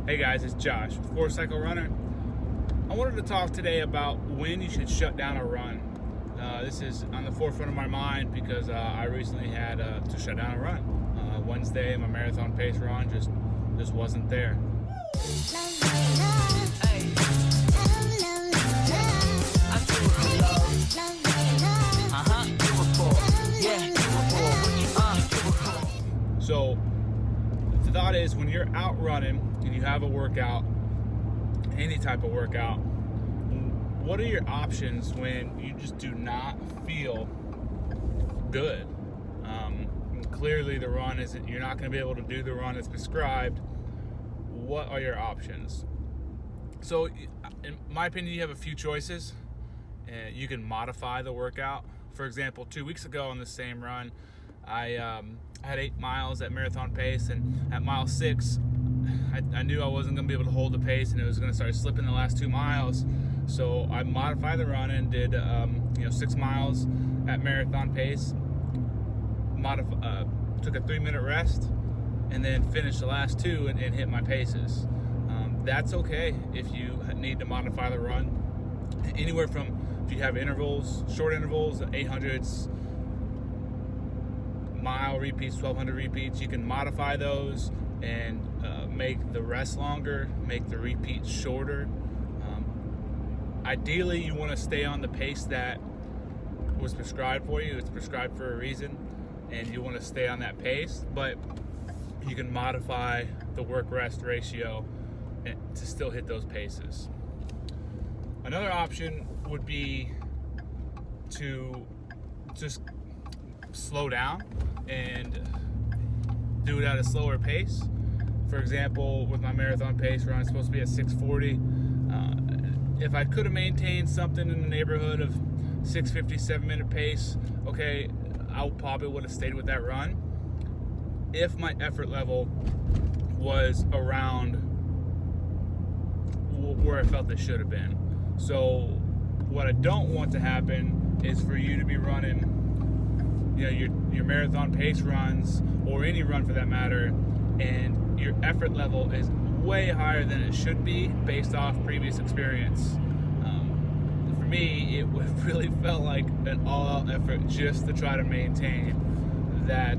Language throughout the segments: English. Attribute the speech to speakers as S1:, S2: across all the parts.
S1: Hey guys, it's Josh with Four Cycle Runner. I wanted to talk today about when you should shut down a run. This is on the forefront of my mind because I recently had to shut down a run. Wednesday, my marathon pace run just wasn't there. So the thought is, when you're out running and you have a workout, any type of workout, what are your options when you just do not feel good? Clearly the run isn't, you're not going to be able to do the run as prescribed. What are your options? So in my opinion, you have a few choices. You can modify the workout. For example, 2 weeks ago on the same run, I had 8 miles at marathon pace, and at mile 6, I knew I wasn't going to be able to hold the pace, and it was going to start slipping the last 2 miles. So I modified the run and did 6 miles at marathon pace. Took a 3-minute rest, and then finished the last 2 and hit my paces. That's okay if you need to modify the run. Anywhere from, if you have intervals, short intervals, 800s, mile repeats, 1200 repeats, you can modify those and make the rest longer, make the repeats shorter. Ideally, you want to stay on the pace that was prescribed for you. It's prescribed for a reason, and you want to stay on that pace, but you can modify the work-rest ratio to still hit those paces. Another option would be to just slow down and do it at a slower pace. For example, with my marathon pace run, it's supposed to be at 6:40. If I could have maintained something in the neighborhood of 6:50, 7-minute pace, okay, I probably would have stayed with that run if my effort level was around where I felt it should have been. So what I don't want to happen is for you to be running your marathon pace runs, or any run for that matter, and your effort level is way higher than it should be based off previous experience. For me, it really felt like an all-out effort just to try to maintain that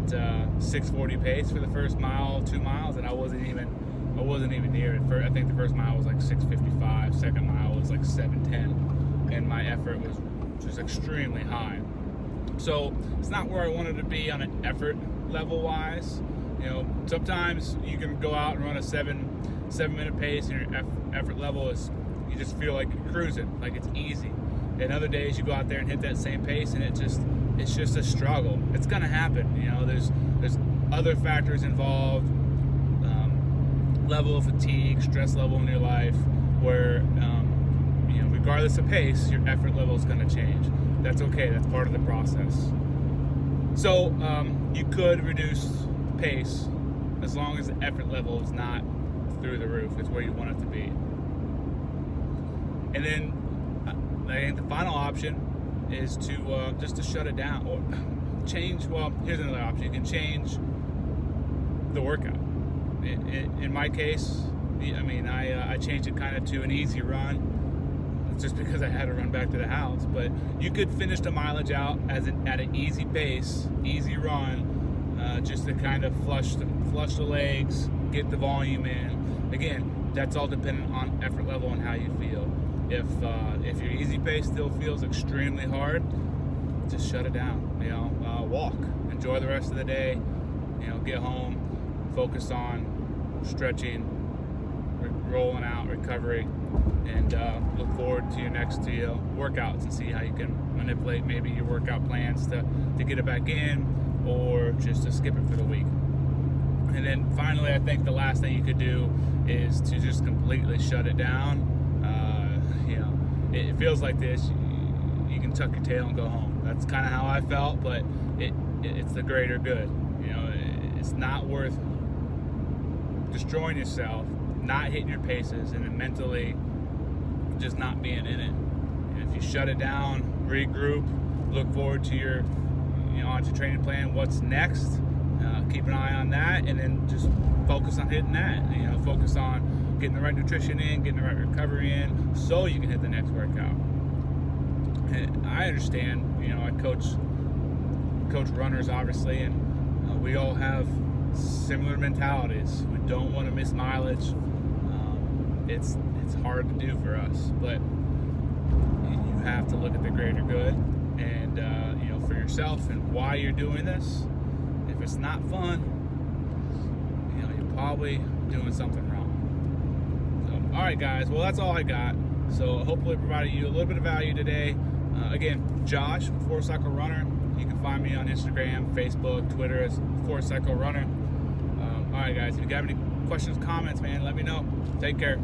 S1: 6:40 pace for the first mile, 2 miles, and I wasn't even near it. I think the first mile was like 6:55, second mile was like 7:10, and my effort was just extremely high. So it's not where I wanted to be on an effort level wise. Sometimes you can go out and run a 7-minute pace, and your effort level is, you just feel like you're cruising, like it's easy. And other days you go out there and hit that same pace, and it's just a struggle. It's gonna happen. There's other factors involved, level of fatigue, stress level in your life, where regardless of pace, your effort level is gonna change. That's okay. That's part of the process. So you could reduce pace as long as the effort level is not through the roof. It's where you want it to be. And then I think the final option is to just to shut it down or change. Well, here's another option. You can change the workout. In my case, I changed it kind of to an easy run, just because I had to run back to the house. But you could finish the mileage out at an easy pace, easy run, just to kind of flush the legs, get the volume in. Again, that's all dependent on effort level and how you feel. If your easy pace still feels extremely hard, just shut it down. Walk, enjoy the rest of the day. Get home, focus on stretching, rolling out, recovery, and look forward to your next workouts and see how you can manipulate maybe your workout plans to get it back in, or just to skip it for the week. And then finally, I think the last thing you could do is to just completely shut it down. It feels like this. You can tuck your tail and go home. That's kind of how I felt, but it's the greater good. It's not worth destroying yourself, not hitting your paces, and then mentally just not being in it. And if you shut it down, regroup, look forward to your training plan, what's next, keep an eye on that, and then just focus on hitting that. Focus on getting the right nutrition in, getting the right recovery in, so you can hit the next workout. And I understand, you know, I coach runners, obviously, and we all have similar mentalities. We don't want to miss mileage. It's hard to do for us, but you have to look at the greater good, and you know, for yourself and why you're doing this. If it's not fun, you know, you're probably doing something wrong. So, all right, guys. Well, that's all I got. So hopefully, I provided you a little bit of value today. Again, Josh, Forward Cycle Runner. You can find me on Instagram, Facebook, Twitter as Forward Cycle Runner. All right, guys. If you got any questions, comments, man, let me know. Take care.